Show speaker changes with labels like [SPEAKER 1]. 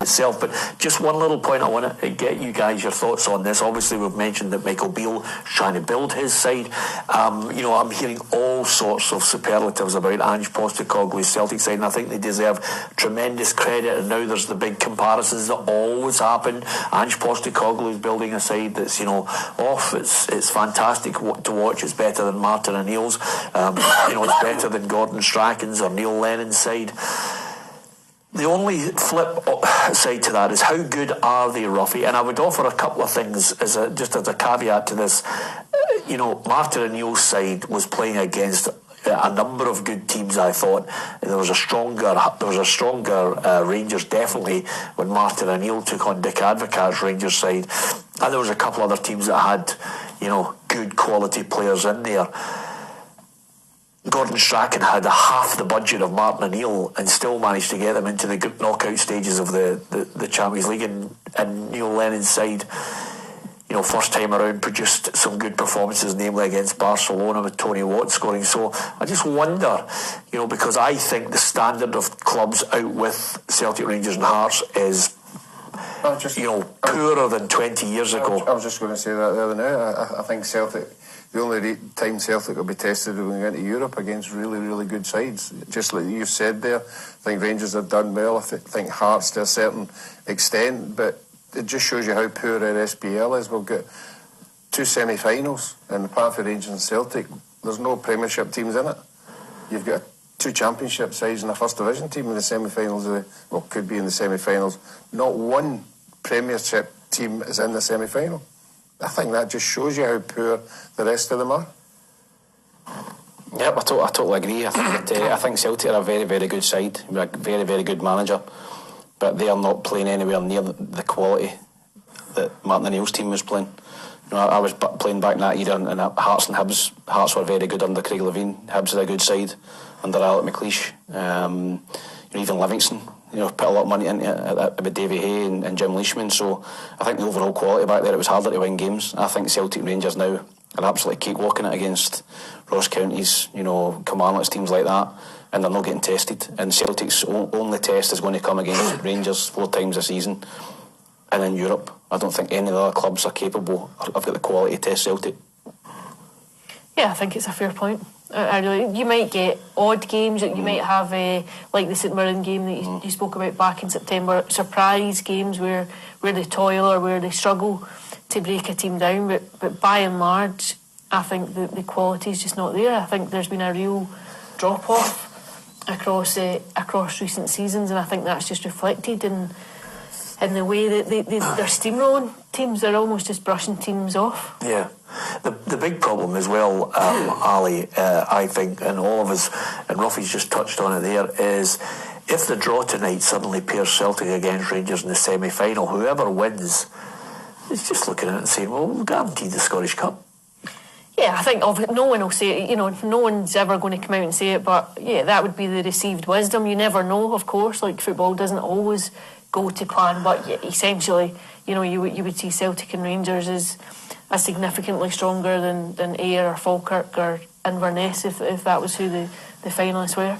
[SPEAKER 1] itself. But just one little point I want to get you guys your thoughts on this. Obviously, we've mentioned that Michael Beale is trying to build his side. I'm hearing all sorts of superlatives about Ange Postecoglou's Celtic side, and I think they deserve tremendous credit. And now there's the big comparisons that always happen. Ange Postecoglou is building a side that's it's fantastic to watch. It's better than Martin O'Neill's. It's better than Gordon Strachan's or Neil Lennon's side. The only flip side to that is how good are they, Ruffy? And I would offer a couple of things just as a caveat to this. Martin O'Neill's side was playing against a number of good teams. I thought there was a stronger Rangers definitely when Martin O'Neill took on Dick Advocaat's Rangers side, and there was a couple other teams that had good quality players in there. Gordon Strachan had half the budget of Martin O'Neill and still managed to get them into the knockout stages of the Champions League, and Neil Lennon's side, first time around, produced some good performances, namely against Barcelona with Tony Watt scoring. So I just wonder, because I think the standard of clubs out with Celtic, Rangers and Hearts is poorer than 20 years ago.
[SPEAKER 2] I was just going to say that the other night. I think Celtic, the only time Celtic will be tested when we go into Europe against really, really good sides. Just like you've said there, I think Rangers have done well. I think Hearts to a certain extent, but it just shows you how poor our SPL is. We've got 2 semi-finals, and apart from Rangers and Celtic, there's no Premiership teams in it. You've got 2 Championship sides and a First Division team in the semi-finals. Could be in the semi-finals. Not one Premiership team is in the semi-final. I think that just shows you how poor the rest of them are.
[SPEAKER 3] Yep, I totally agree. I think Celtic are a very, very good side. We're a very, very good manager, but they are not playing anywhere near the quality that Martin O'Neill's team was playing. I was playing back in that era, and Hearts and Hibs. Hearts were very good under Craig Levein. Hibs had a good side under Alec McLeish. Even Livingston, put a lot of money into it with Davy Hay and Jim Leishman. So I think the overall quality back there, it was harder to win games. I think Celtic and Rangers now are absolutely cakewalking it against Ross Counties, Kilmarnocks, teams like that, and they're not getting tested. And Celtic's only test is going to come against Rangers 4 times a season. And in Europe, I don't think any of the other clubs are capable of got the quality to test Celtic.
[SPEAKER 4] Yeah, I think it's a fair point. You might get odd games that you might have, like the St Mirren game that you spoke about back in September, surprise games where they toil or where they struggle to break a team down. But by and large, I think the quality is just not there. I think there's been a real drop-off across recent seasons, and I think that's just reflected in the way that they're steamrolling teams. They're almost just brushing teams off.
[SPEAKER 1] Yeah. The big problem as well, Ali, I think, and all of us, and Ruffy's just touched on it there, is if the draw tonight suddenly pairs Celtic against Rangers in the semi-final, whoever wins is just looking at it and saying, well, we'll guarantee the Scottish Cup.
[SPEAKER 4] Yeah, I think no one will say it, no one's ever going to come out and say it, but yeah, that would be the received wisdom. You never know, of course, like football doesn't always go to plan, but essentially, you would see Celtic and Rangers as significantly stronger than Ayr or Falkirk or Inverness if that was who the finalists were.